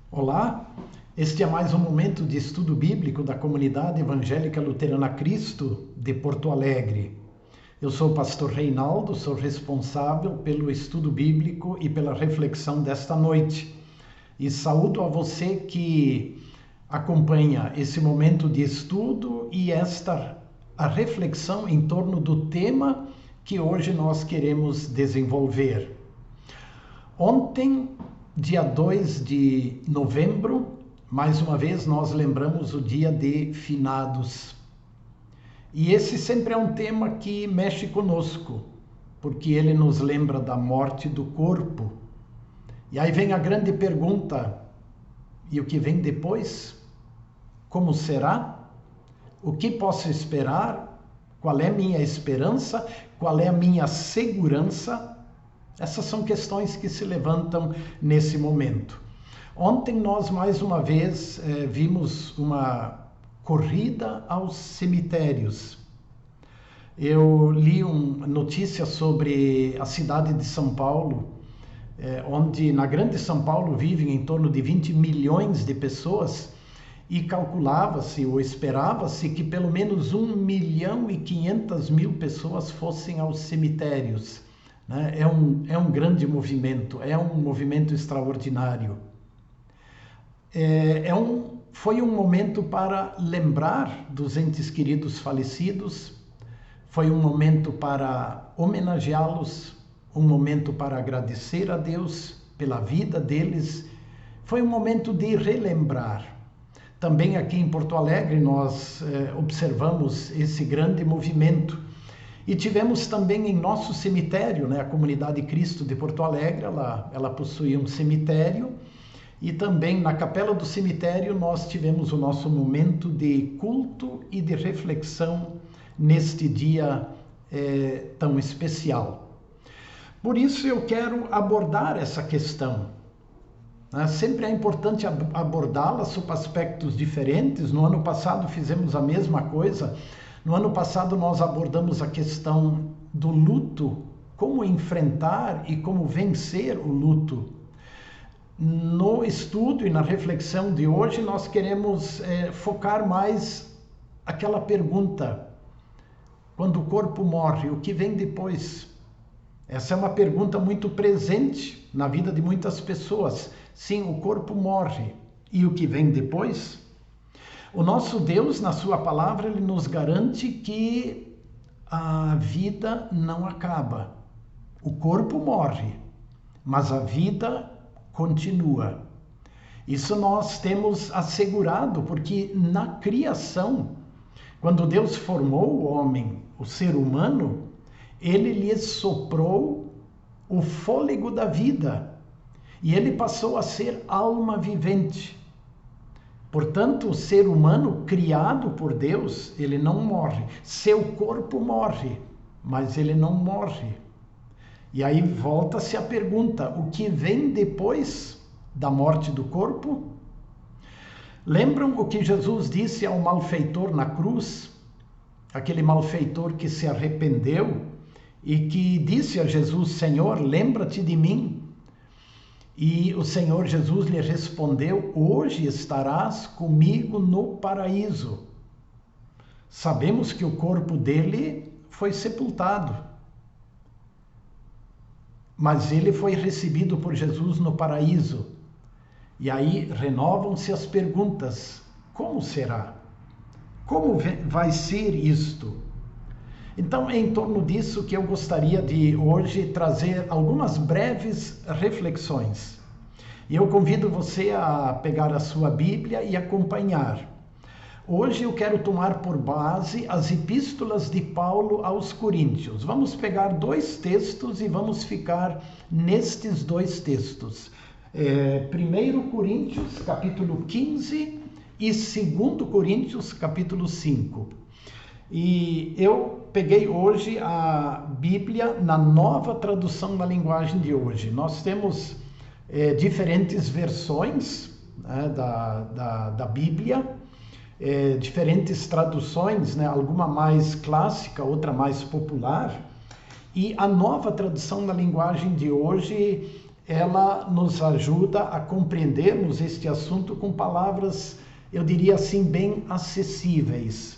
Olá, este é mais um momento de estudo bíblico da Comunidade Evangélica Luterana Cristo de Porto Alegre. Eu sou o pastor Reinaldo, sou responsável pelo estudo bíblico e pela reflexão desta noite. E saúdo a você que acompanha esse momento de estudo e a reflexão em torno do tema que hoje nós queremos desenvolver. Ontem, dia 2 de novembro, mais uma vez nós lembramos o dia de finados. E esse sempre é um tema que mexe conosco, porque ele nos lembra da morte do corpo. E aí vem a grande pergunta: e o que vem depois? Como será? O que posso esperar? Qual é a minha esperança? Qual é a minha segurança? Essas são questões que se levantam nesse momento. Ontem nós mais uma vez vimos uma corrida aos cemitérios. Eu li uma notícia sobre a cidade de São Paulo, onde na grande São Paulo vivem em torno de 20 milhões de pessoas e calculava-se ou esperava-se que pelo menos 1.500.000 pessoas fossem aos cemitérios. É um grande movimento, é um movimento extraordinário. Foi um momento para lembrar dos entes queridos falecidos, foi um momento para homenageá-los, um momento para agradecer a Deus pela vida deles, foi um momento de relembrar. Também aqui em Porto Alegre nós observamos esse grande movimento. E tivemos também em nosso cemitério, a Comunidade Cristo de Porto Alegre, ela possui um cemitério, e também na capela do cemitério nós tivemos o nosso momento de culto e de reflexão neste dia tão especial. Por isso eu quero abordar essa questão. Sempre é importante abordá-la sob aspectos diferentes. No ano passado fizemos a mesma coisa. No ano passado nós abordamos a questão do luto, como enfrentar e como vencer o luto. No estudo e na reflexão de hoje nós queremos focar mais aquela pergunta: quando o corpo morre, o que vem depois? Essa é uma pergunta muito presente na vida de muitas pessoas. Sim, o corpo morre, e o que vem depois? O nosso Deus, na sua palavra, ele nos garante que a vida não acaba. O corpo morre, mas a vida continua. Isso nós temos assegurado, porque na criação, quando Deus formou o homem, o ser humano, ele lhe soprou o fôlego da vida e ele passou a ser alma vivente. Portanto, o ser humano criado por Deus, ele não morre. Seu corpo morre, mas ele não morre. E aí volta-se a pergunta: o que vem depois da morte do corpo? Lembram o que Jesus disse ao malfeitor na cruz? Aquele malfeitor que se arrependeu e que disse a Jesus: Senhor, lembra-te de mim. E o Senhor Jesus lhe respondeu: hoje estarás comigo no paraíso. Sabemos que o corpo dele foi sepultado, mas ele foi recebido por Jesus no paraíso. E aí renovam-se as perguntas: como será? Como vai ser isto? Então é em torno disso que eu gostaria de hoje trazer algumas breves reflexões. E eu convido você a pegar a sua Bíblia e acompanhar. Hoje eu quero tomar por base as epístolas de Paulo aos Coríntios. Vamos pegar dois textos e vamos ficar nestes dois textos. 1 Coríntios, capítulo 15 e 2 Coríntios, capítulo 5. E eu peguei hoje a Bíblia na nova tradução da linguagem de hoje. Nós temos diferentes versões da Bíblia, diferentes traduções, alguma mais clássica, outra mais popular. E a nova tradução da linguagem de hoje ela nos ajuda a compreendermos este assunto com palavras, eu diria assim, bem acessíveis.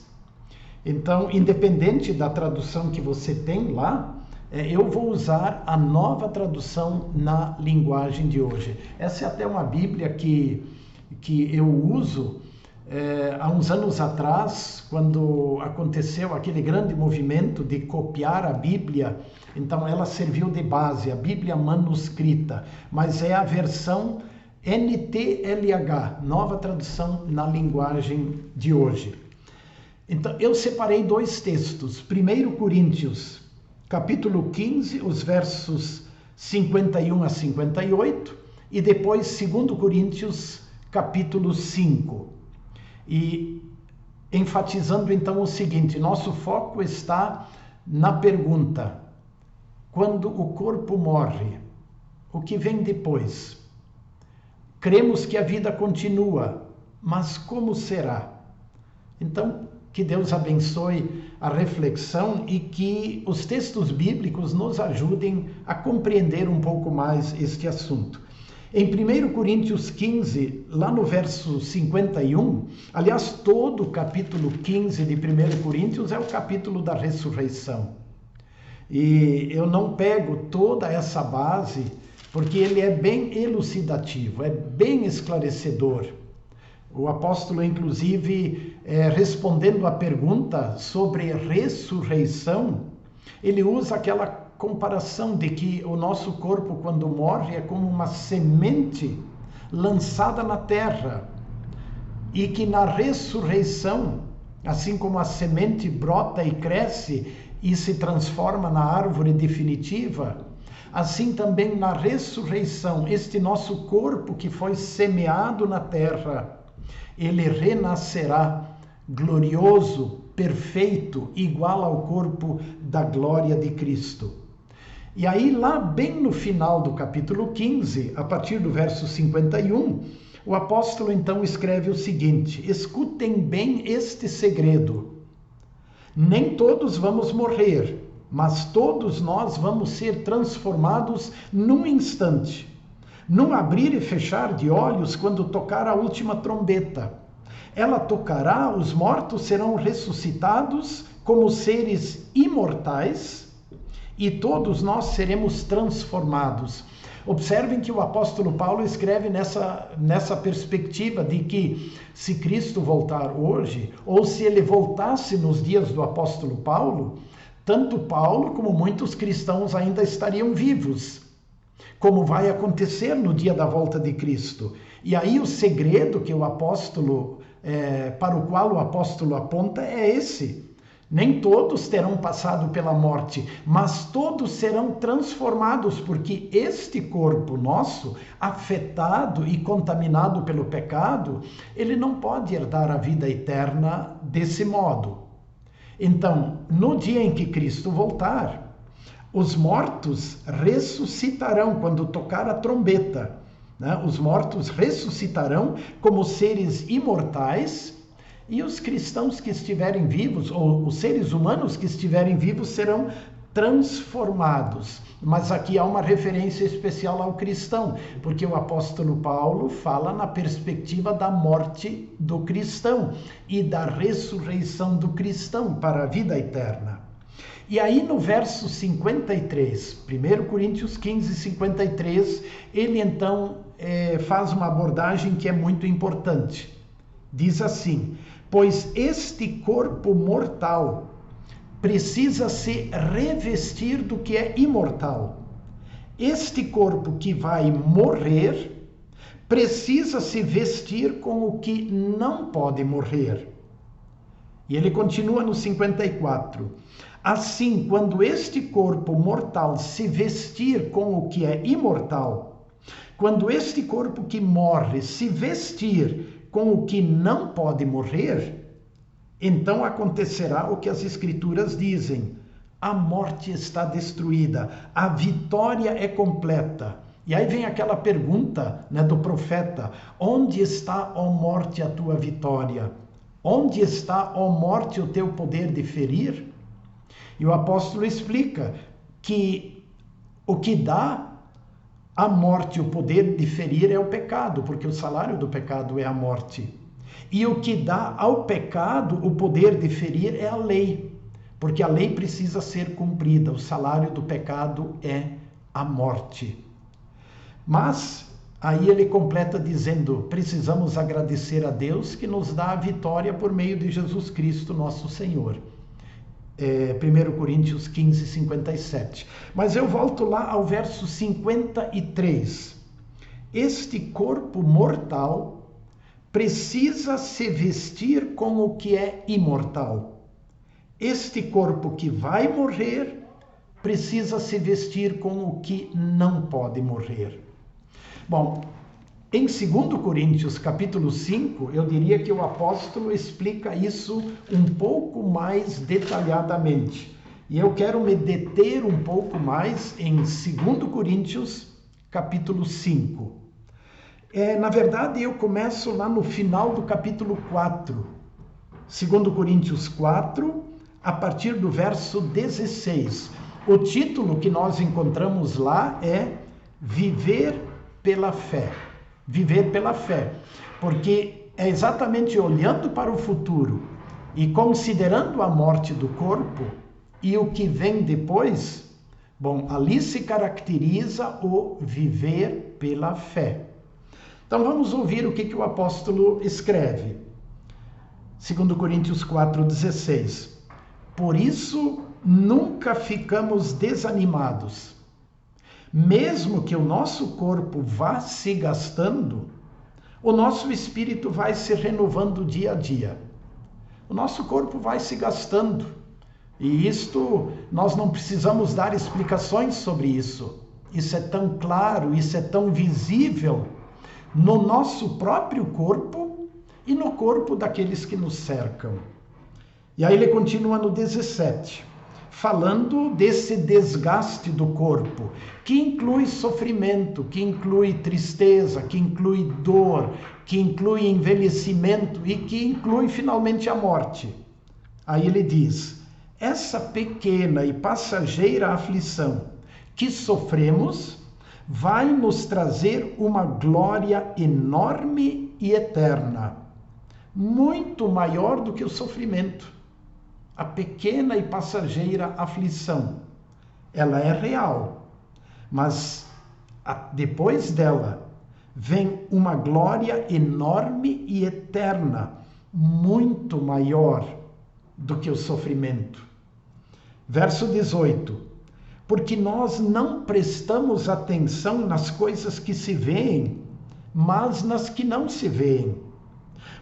Então, independente da tradução que você tem lá, eu vou usar a Nova Tradução na linguagem de hoje. Essa é até uma Bíblia que eu uso há uns anos atrás, quando aconteceu aquele grande movimento de copiar a Bíblia. Então ela serviu de base, a Bíblia manuscrita, mas é a versão NTLH, Nova Tradução na linguagem de hoje. Então eu separei dois textos, 1 Coríntios, capítulo 15, os versos 51 a 58, e depois 2 Coríntios, capítulo 5. E enfatizando então o seguinte, nosso foco está na pergunta: quando o corpo morre, o que vem depois? Cremos que a vida continua, mas como será? Então, que Deus abençoe a reflexão e que os textos bíblicos nos ajudem a compreender um pouco mais este assunto. Em 1 Coríntios 15, lá no verso 51, aliás, todo o capítulo 15 de 1 Coríntios é o capítulo da ressurreição. E eu não pego toda essa base, porque ele é bem elucidativo, é bem esclarecedor. O apóstolo, inclusive, respondendo à pergunta sobre ressurreição, ele usa aquela comparação de que o nosso corpo, quando morre, é como uma semente lançada na terra, e que na ressurreição, assim como a semente brota e cresce e se transforma na árvore definitiva, assim também na ressurreição, este nosso corpo que foi semeado na terra, ele renascerá glorioso, perfeito, igual ao corpo da glória de Cristo. E aí, lá bem no final do capítulo 15, a partir do verso 51, o apóstolo então escreve o seguinte: escutem bem este segredo. Nem todos vamos morrer, mas todos nós vamos ser transformados num instante, num abrir e fechar de olhos, quando tocar a última trombeta. Ela tocará, os mortos serão ressuscitados como seres imortais e todos nós seremos transformados. Observem que o apóstolo Paulo escreve nessa perspectiva de que, se Cristo voltar hoje, ou se ele voltasse nos dias do apóstolo Paulo, tanto Paulo como muitos cristãos ainda estariam vivos, como vai acontecer no dia da volta de Cristo. E aí o segredo que o apóstolo, para o qual o apóstolo aponta é esse: nem todos terão passado pela morte, mas todos serão transformados, porque este corpo nosso, afetado e contaminado pelo pecado, ele não pode herdar a vida eterna desse modo. Então, no dia em que Cristo voltar, os mortos ressuscitarão quando tocar a trombeta, né? Os mortos ressuscitarão como seres imortais, e os cristãos que estiverem vivos, ou os seres humanos que estiverem vivos, serão transformados. Mas aqui há uma referência especial ao cristão, porque o apóstolo Paulo fala na perspectiva da morte do cristão e da ressurreição do cristão para a vida eterna. E aí no verso 53, 1 Coríntios 15, 53, ele então faz uma abordagem que é muito importante. Diz assim: pois este corpo mortal precisa se revestir do que é imortal. Este corpo que vai morrer precisa se vestir com o que não pode morrer. E ele continua no 54. Assim, quando este corpo mortal se vestir com o que é imortal, quando este corpo que morre se vestir com o que não pode morrer, então acontecerá o que as Escrituras dizem: a morte está destruída, a vitória é completa. E aí vem aquela pergunta, né, do profeta: onde está, ó morte, a tua vitória? Onde está, ó morte, o teu poder de ferir? E o apóstolo explica que o que dá A morte, o poder de ferir é o pecado, porque o salário do pecado é a morte. E o que dá ao pecado o poder de ferir é a lei, porque a lei precisa ser cumprida. O salário do pecado é a morte. Mas aí ele completa dizendo: precisamos agradecer a Deus que nos dá a vitória por meio de Jesus Cristo, nosso Senhor. 1 Coríntios 15, 57. Mas eu volto lá ao verso 53. Este corpo mortal precisa se vestir com o que é imortal. Este corpo que vai morrer precisa se vestir com o que não pode morrer. Bom, em 2 Coríntios capítulo 5, eu diria que o apóstolo explica isso um pouco mais detalhadamente. E eu quero me deter um pouco mais em 2 Coríntios capítulo 5. Na verdade, eu começo lá no final do capítulo 4. 2 Coríntios 4, a partir do verso 16. O título que nós encontramos lá é Viver pela Fé. Viver pela fé. Porque é exatamente olhando para o futuro e considerando a morte do corpo e o que vem depois, bom, ali se caracteriza o viver pela fé. Então vamos ouvir o que o apóstolo escreve. 2 Coríntios 4,16. Por isso nunca ficamos desanimados. Mesmo que o nosso corpo vá se gastando, o nosso espírito vai se renovando dia a dia. O nosso corpo vai se gastando. E isto, nós não precisamos dar explicações sobre isso. Isso é tão claro, isso é tão visível no nosso próprio corpo e no corpo daqueles que nos cercam. E aí ele continua no 17, falando desse desgaste do corpo, que inclui sofrimento, que inclui tristeza, que inclui dor, que inclui envelhecimento e que inclui finalmente a morte. Aí ele diz: essa pequena e passageira aflição que sofremos vai nos trazer uma glória enorme e eterna, muito maior do que o sofrimento. A pequena e passageira aflição, ela é real, mas depois dela vem uma glória enorme e eterna, muito maior do que o sofrimento. Verso 18. Porque nós não prestamos atenção nas coisas que se veem, mas nas que não se veem.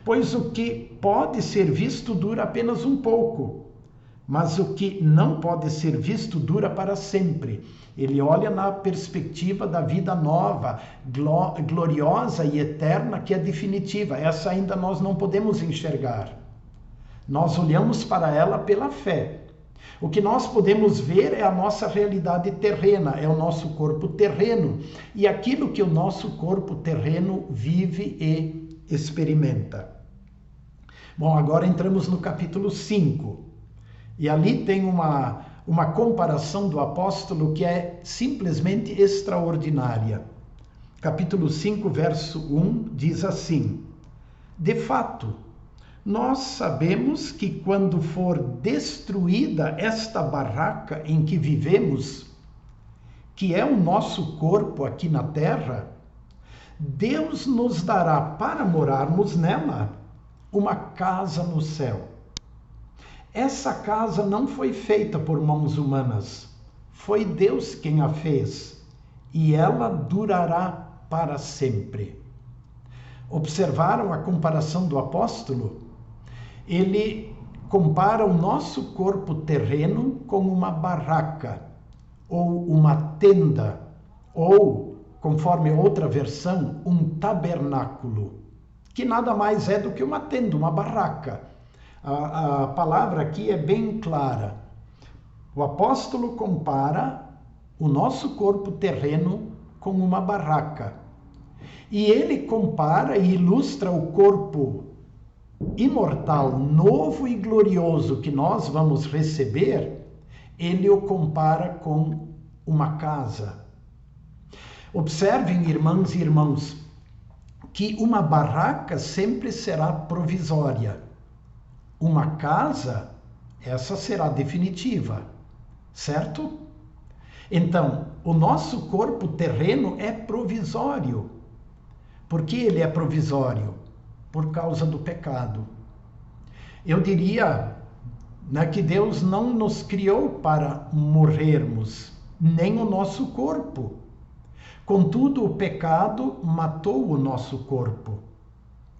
Pois o que pode ser visto dura apenas um pouco, mas o que não pode ser visto dura para sempre. Ele olha na perspectiva da vida nova, gloriosa e eterna, que é definitiva. Essa ainda nós não podemos enxergar. Nós olhamos para ela pela fé. O que nós podemos ver é a nossa realidade terrena, é o nosso corpo terreno e aquilo que o nosso corpo terreno vive e experimenta. Bom, agora entramos no capítulo 5 e ali tem uma comparação do apóstolo que é simplesmente extraordinária. Capítulo 5, verso 1 diz assim: de fato, nós sabemos que quando for destruída esta barraca em que vivemos, que é o nosso corpo aqui na terra, Deus nos dará para morarmos nela uma casa no céu. Essa casa não foi feita por mãos humanas, foi Deus quem a fez, e ela durará para sempre. Observaram a comparação do apóstolo? Ele compara o nosso corpo terreno com uma barraca, ou uma tenda, ou, conforme outra versão, um tabernáculo, que nada mais é do que uma tenda, uma barraca. A palavra aqui é bem clara. O apóstolo compara o nosso corpo terreno com uma barraca. E ele compara e ilustra o corpo imortal, novo e glorioso que nós vamos receber, ele o compara com uma casa. Observem, irmãs e irmãos, que uma barraca sempre será provisória. Uma casa, essa será definitiva, certo? Então, o nosso corpo terreno é provisório. Por que ele é provisório? Por causa do pecado. Eu diria, né, que Deus não nos criou para morrermos, nem o nosso corpo. Contudo, o pecado matou o nosso corpo.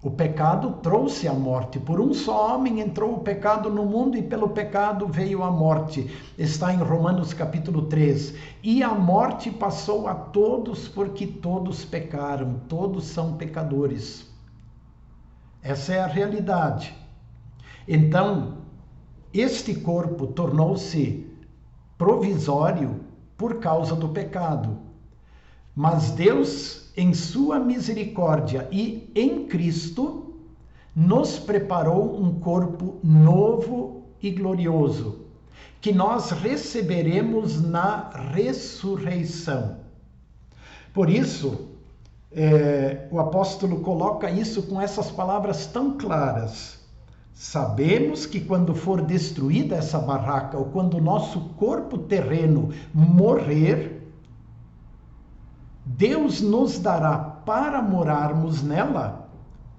O pecado trouxe a morte. Por um só homem entrou o pecado no mundo e pelo pecado veio a morte. Está em Romanos capítulo 3. E a morte passou a todos porque todos pecaram. Todos são pecadores. Essa é a realidade. Então, este corpo tornou-se provisório por causa do pecado. Mas Deus, em sua misericórdia e em Cristo, nos preparou um corpo novo e glorioso, que nós receberemos na ressurreição. Por isso, o apóstolo coloca isso com essas palavras tão claras. Sabemos que quando for destruída essa barraca, ou quando o nosso corpo terreno morrer, Deus nos dará para morarmos nela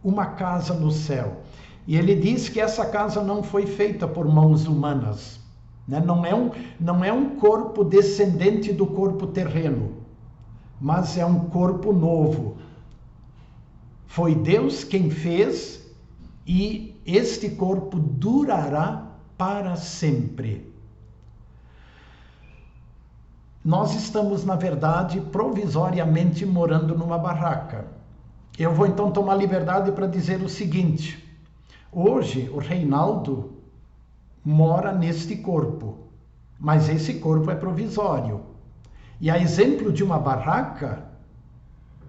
uma casa no céu. E ele diz que essa casa não foi feita por mãos humanas, né? Não é um corpo descendente do corpo terreno, mas é um corpo novo. Foi Deus quem fez e este corpo durará para sempre. Nós estamos, na verdade, provisoriamente morando numa barraca. Eu vou então tomar liberdade para dizer o seguinte: hoje o Reinaldo mora neste corpo, mas esse corpo é provisório. E a exemplo de uma barraca,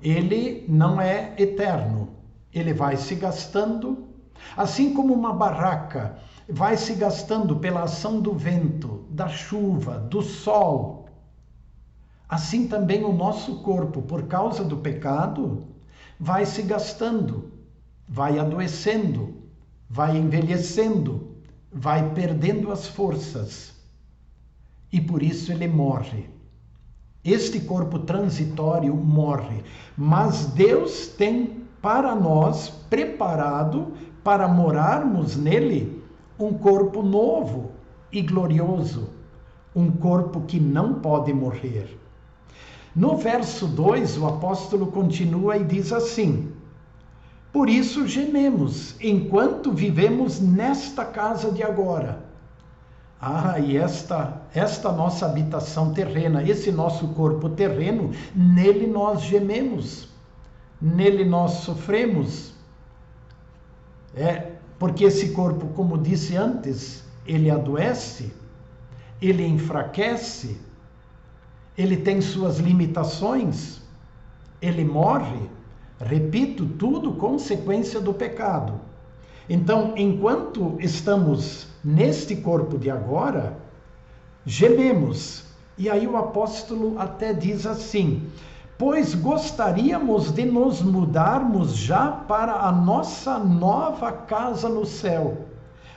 ele não é eterno, ele vai se gastando, assim como uma barraca vai se gastando pela ação do vento, da chuva, do sol. Assim também o nosso corpo, por causa do pecado, vai se gastando, vai adoecendo, vai envelhecendo, vai perdendo as forças. E por isso ele morre. Este corpo transitório morre, mas Deus tem para nós preparado para morarmos nele um corpo novo e glorioso, um corpo que não pode morrer. No verso 2, o apóstolo continua e diz assim: por isso gememos, enquanto vivemos nesta casa de agora. E esta nossa habitação terrena, esse nosso corpo terreno, nele nós gememos, nele nós sofremos. Porque esse corpo, como disse antes, ele adoece, ele enfraquece, ele tem suas limitações, ele morre, repito, tudo consequência do pecado. Então, enquanto estamos neste corpo de agora, gememos. E aí o apóstolo até diz assim: pois gostaríamos de nos mudarmos já para a nossa nova casa no céu.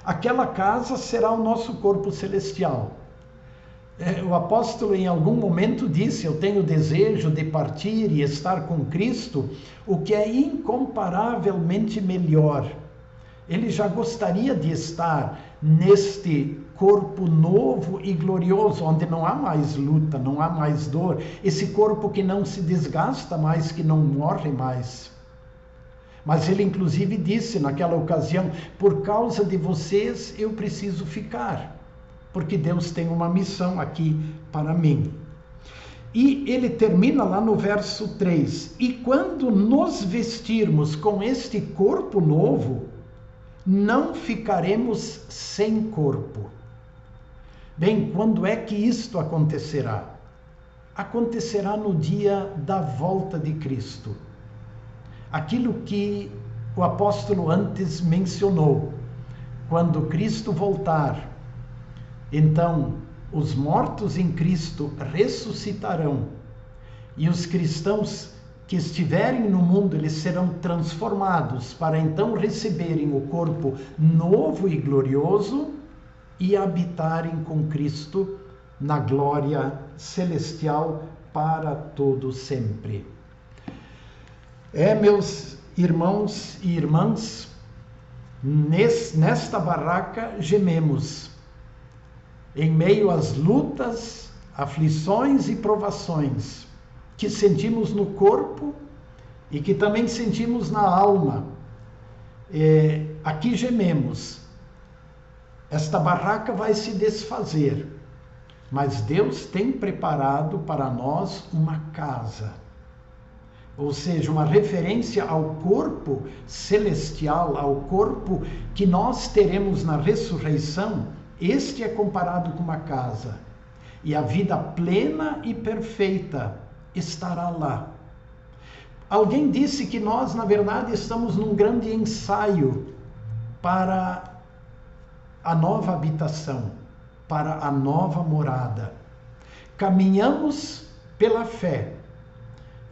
Aquela casa será o nosso corpo celestial. O apóstolo em algum momento disse: eu tenho desejo de partir e estar com Cristo, o que é incomparavelmente melhor. Ele já gostaria de estar neste corpo novo e glorioso, onde não há mais luta, não há mais dor, esse corpo que não se desgasta mais, que não morre mais. Mas ele inclusive disse naquela ocasião: por causa de vocês eu preciso ficar, porque Deus tem uma missão aqui para mim. E ele termina lá no verso 3: e quando nos vestirmos com este corpo novo, não ficaremos sem corpo. Bem, quando é que isto acontecerá? Acontecerá no dia da volta de Cristo. Aquilo que o apóstolo antes mencionou: quando Cristo voltar, então os mortos em Cristo ressuscitarão E os cristãos que estiverem no mundo, eles serão transformados para então receberem o corpo novo e glorioso e habitarem com Cristo na glória celestial para todo sempre. Meus irmãos e irmãs, nesta barraca gememos, em meio às lutas, aflições e provações que sentimos no corpo e que também sentimos na alma. Aqui gememos. Esta barraca vai se desfazer, mas Deus tem preparado para nós uma casa, ou seja, uma referência ao corpo celestial, ao corpo que nós teremos na ressurreição. Este é comparado com uma casa, e a vida plena e perfeita estará lá. Alguém disse que nós, na verdade, estamos num grande ensaio para a nova habitação, para a nova morada. Caminhamos pela fé,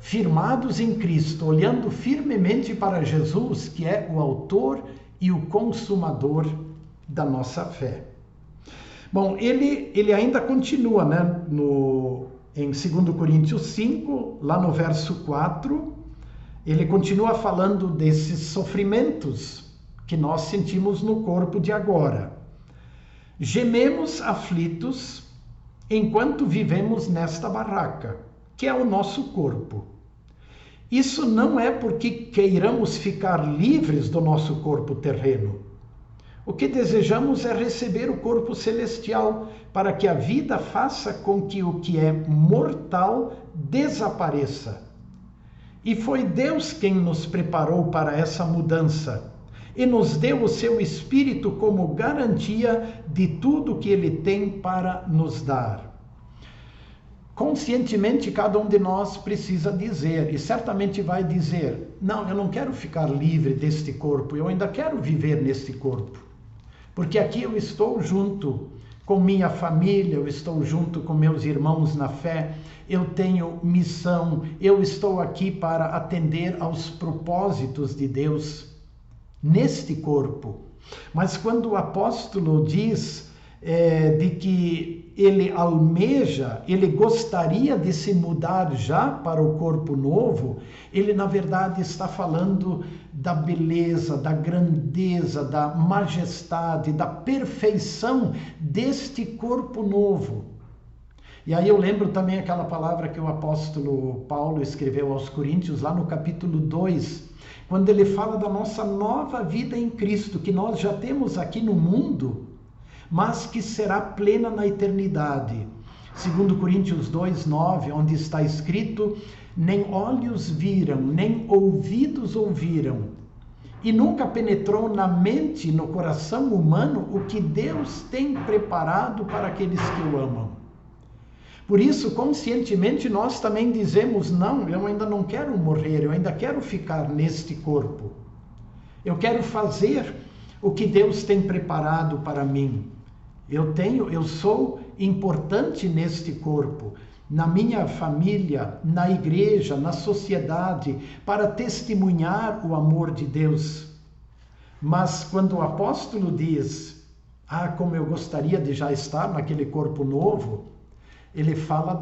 firmados em Cristo, olhando firmemente para Jesus, que é o autor e o consumador da nossa fé. Bom, ele ainda continua, né, em 2 Coríntios 5, lá no verso 4, ele continua falando desses sofrimentos que nós sentimos no corpo de agora. Gememos aflitos enquanto vivemos nesta barraca, que é o nosso corpo. Isso não é porque queiramos ficar livres do nosso corpo terreno. O que desejamos é receber o corpo celestial, para que a vida faça com que o que é mortal desapareça. E foi Deus quem nos preparou para essa mudança e nos deu o seu Espírito como garantia de tudo que Ele tem para nos dar. Conscientemente, cada um de nós precisa dizer, e certamente vai dizer: não, eu não quero ficar livre deste corpo, eu ainda quero viver neste corpo. Porque aqui eu estou junto com minha família, eu estou junto com meus irmãos na fé, eu tenho missão, eu estou aqui para atender aos propósitos de Deus neste corpo. Mas quando o apóstolo diz de que ele almeja, ele gostaria de se mudar já para o corpo novo, ele na verdade está falando da beleza, da grandeza, da majestade, da perfeição deste corpo novo. E aí eu lembro também aquela palavra que o apóstolo Paulo escreveu aos Coríntios, lá no capítulo 2, quando ele fala da nossa nova vida em Cristo, que nós já temos aqui no mundo, mas que será plena na eternidade. 2 Coríntios 2:9, onde está escrito: nem olhos viram, nem ouvidos ouviram, e nunca penetrou na mente, no coração humano, o que Deus tem preparado para aqueles que o amam. Por isso, conscientemente, nós também dizemos: não, eu ainda não quero morrer, eu ainda quero ficar neste corpo. Eu quero fazer o que Deus tem preparado para mim. Eu sou importante neste corpo, na minha família, na igreja, na sociedade, para testemunhar o amor de Deus. Mas quando o apóstolo diz: como eu gostaria de já estar naquele corpo novo, ele fala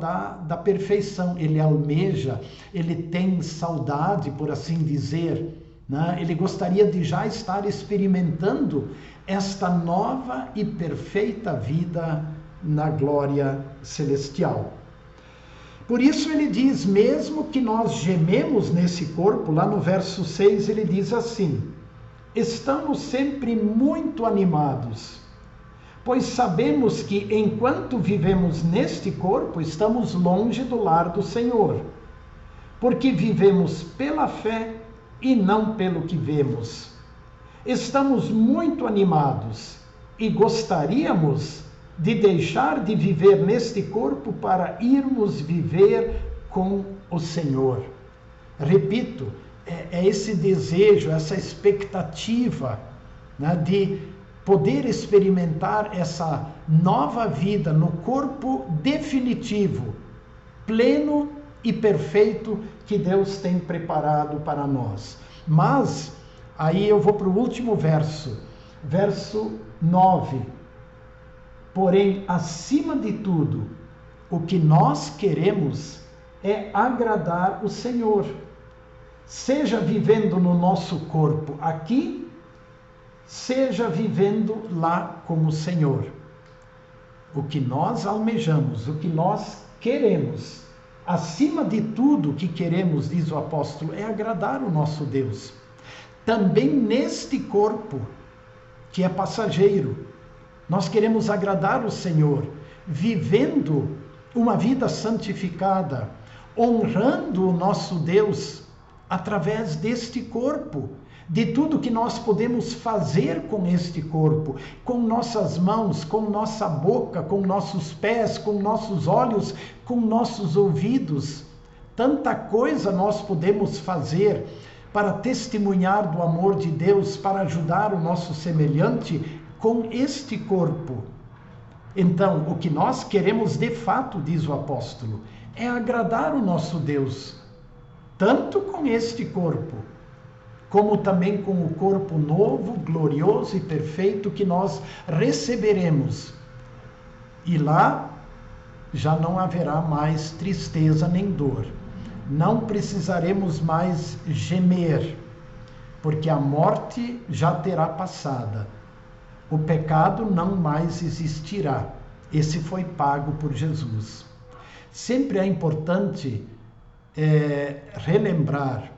da perfeição, ele almeja, ele tem saudade, por assim dizer, né? Ele gostaria de já estar experimentando esta nova e perfeita vida na glória celestial. Por isso ele diz, mesmo que nós gememos nesse corpo, lá no verso 6 ele diz assim: estamos sempre muito animados, pois sabemos que enquanto vivemos neste corpo, estamos longe do lar do Senhor, porque vivemos pela fé e não pelo que vemos. Estamos muito animados e gostaríamos de deixar de viver neste corpo para irmos viver com o Senhor. Repito, é esse desejo, essa expectativa, né, de poder experimentar essa nova vida no corpo definitivo, pleno e perfeito que Deus tem preparado para nós. Mas, aí eu vou para o último verso, verso 9. Porém, acima de tudo, o que nós queremos é agradar o Senhor, seja vivendo no nosso corpo aqui, seja vivendo lá com o Senhor. O que nós almejamos, o que nós queremos, acima de tudo que queremos, diz o apóstolo, é agradar o nosso Deus. Também neste corpo, que é passageiro, nós queremos agradar o Senhor, vivendo uma vida santificada, honrando o nosso Deus através deste corpo, de tudo que nós podemos fazer com este corpo, com nossas mãos, com nossa boca, com nossos pés, com nossos olhos, com nossos ouvidos. Tanta coisa nós podemos fazer para testemunhar do amor de Deus, para ajudar o nosso semelhante com este corpo. Então, o que nós queremos de fato, diz o apóstolo, é agradar o nosso Deus, tanto com este corpo, como também com o corpo novo, glorioso e perfeito que nós receberemos. E lá já não haverá mais tristeza nem dor. Não precisaremos mais gemer, porque a morte já terá passada. O pecado não mais existirá. Esse foi pago por Jesus. Sempre é importante relembrar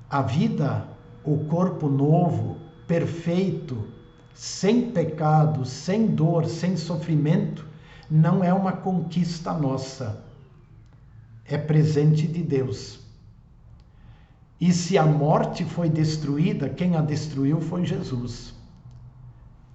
a vida, o corpo novo, perfeito, sem pecado, sem dor, sem sofrimento, não é uma conquista nossa, é presente de Deus. E se a morte foi destruída, quem a destruiu foi Jesus.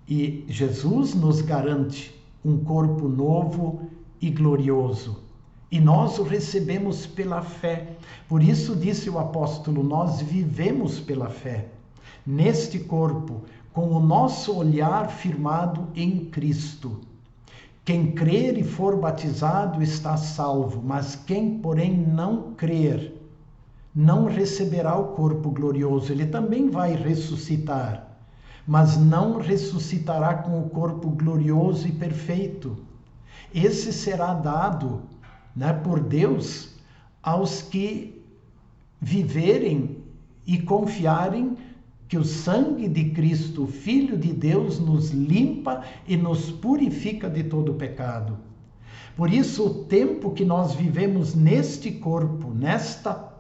E Jesus nos garante um corpo novo e glorioso. E nós o recebemos pela fé. Por isso disse o apóstolo, nós vivemos pela fé. Neste corpo, com o nosso olhar firmado em Cristo. Quem crer e for batizado está salvo, mas quem, porém, não crer, não receberá o corpo glorioso. Ele também vai ressuscitar, mas não ressuscitará com o corpo glorioso e perfeito. Esse será dado por Deus aos que viverem e confiarem que o sangue de Cristo, Filho de Deus, nos limpa e nos purifica de todo pecado. Por isso, o tempo que nós vivemos neste corpo, nesta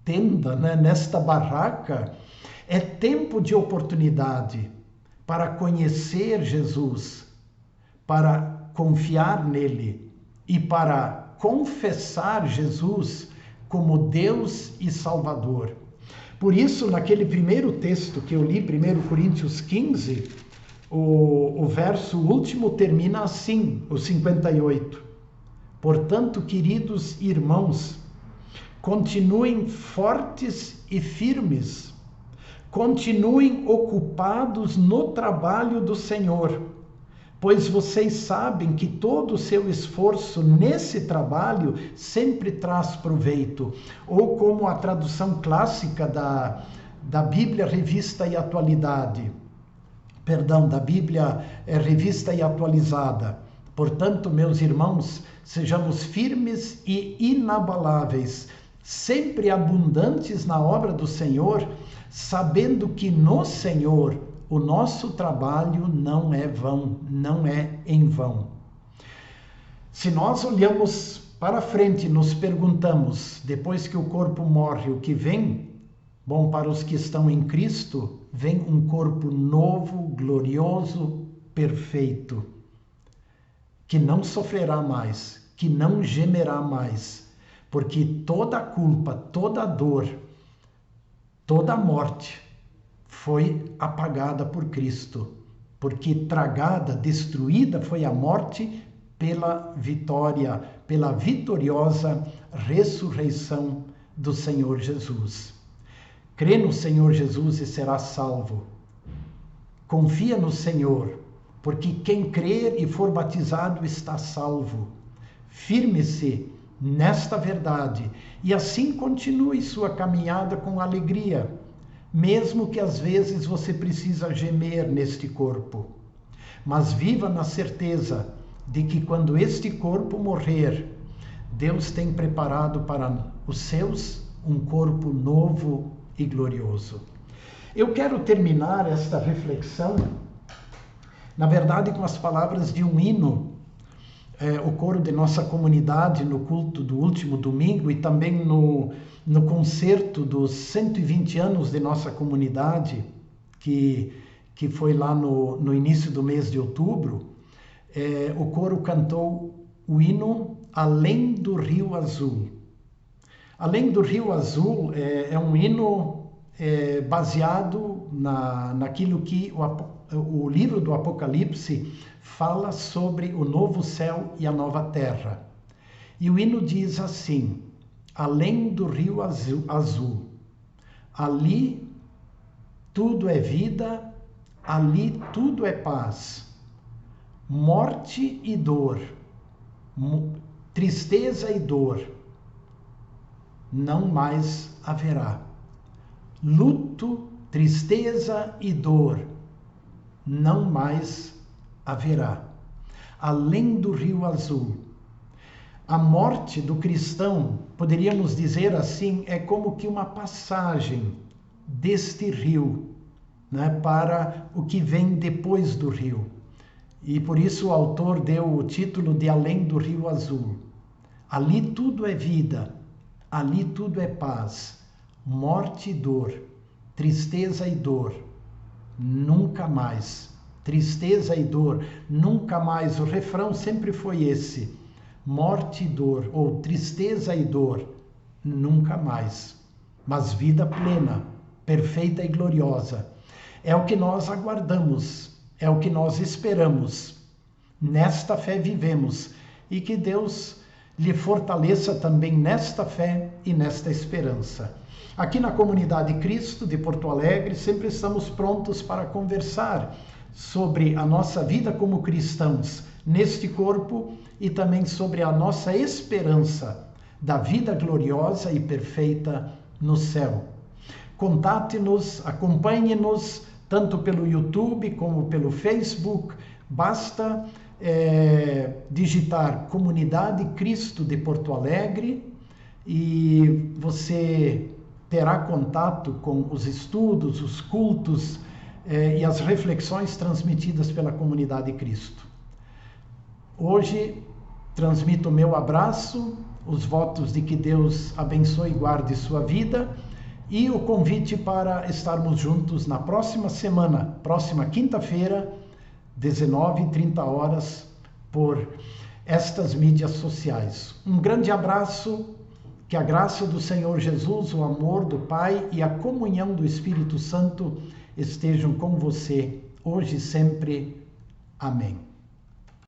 tenda, nesta barraca, é tempo de oportunidade para conhecer Jesus, para confiar nele e para confessar Jesus como Deus e Salvador. Por isso, naquele primeiro texto que eu li, 1 Coríntios 15, o verso último termina assim, o 58. Portanto, queridos irmãos, continuem fortes e firmes, continuem ocupados no trabalho do Senhor, pois vocês sabem que todo o seu esforço nesse trabalho sempre traz proveito. Ou como a tradução clássica da Bíblia Revista e Atualidade, da Bíblia Revista e Atualizada. Portanto, meus irmãos, sejamos firmes e inabaláveis, sempre abundantes na obra do Senhor, sabendo que no Senhor o nosso trabalho não é vão, não é em vão. Se nós olhamos para frente e nos perguntamos, depois que o corpo morre, o que vem? Bom, para os que estão em Cristo, vem um corpo novo, glorioso, perfeito, que não sofrerá mais, que não gemerá mais, porque toda a culpa, toda a dor, toda a morte foi apagada por Cristo, porque tragada, destruída foi a morte pela vitória, pela vitoriosa ressurreição do Senhor Jesus. Crê no Senhor Jesus e será salvo. Confia no Senhor, porque quem crer e for batizado está salvo. Firme-se nesta verdade, e assim continue sua caminhada com alegria, mesmo que às vezes você precisa gemer neste corpo. Mas viva na certeza de que quando este corpo morrer, Deus tem preparado para os seus um corpo novo e glorioso. Eu quero terminar esta reflexão, na verdade, com as palavras de um hino, o coro de nossa comunidade no culto do último domingo e também no concerto dos 120 anos de nossa comunidade, que foi lá no início do mês de outubro. O coro cantou o hino Além do Rio Azul. Além do Rio Azul é um hino baseado naquilo que o livro do Apocalipse fala sobre o novo céu e a nova terra. E o hino diz assim: além do Rio Azul, ali tudo é vida, ali tudo é paz, morte e dor, tristeza e dor, não mais haverá. Luto, tristeza e dor, não mais haverá. Além do Rio Azul. A morte do cristão, poderíamos dizer assim, é como que uma passagem deste rio, né, para o que vem depois do rio. E por isso o autor deu o título de Além do Rio Azul. Ali tudo é vida, ali tudo é paz, morte e dor, tristeza e dor, nunca mais. Tristeza e dor, nunca mais. O refrão sempre foi esse: morte e dor, ou tristeza e dor, nunca mais. Mas vida plena, perfeita e gloriosa. É o que nós aguardamos, é o que nós esperamos. Nesta fé vivemos, e que Deus lhe fortaleça também nesta fé e nesta esperança. Aqui na Comunidade Cristo de Porto Alegre, sempre estamos prontos para conversar sobre a nossa vida como cristãos neste corpo e também sobre a nossa esperança da vida gloriosa e perfeita no céu. Contate-nos, acompanhe-nos, tanto pelo YouTube como pelo Facebook. Basta digitar Comunidade Cristo de Porto Alegre e você terá contato com os estudos, os cultos e as reflexões transmitidas pela Comunidade Cristo. Hoje transmito o meu abraço, os votos de que Deus abençoe e guarde sua vida e o convite para estarmos juntos na próxima semana, próxima quinta-feira, 19h30, por estas mídias sociais. Um grande abraço, que a graça do Senhor Jesus, o amor do Pai e a comunhão do Espírito Santo estejam com você, hoje e sempre. Amém.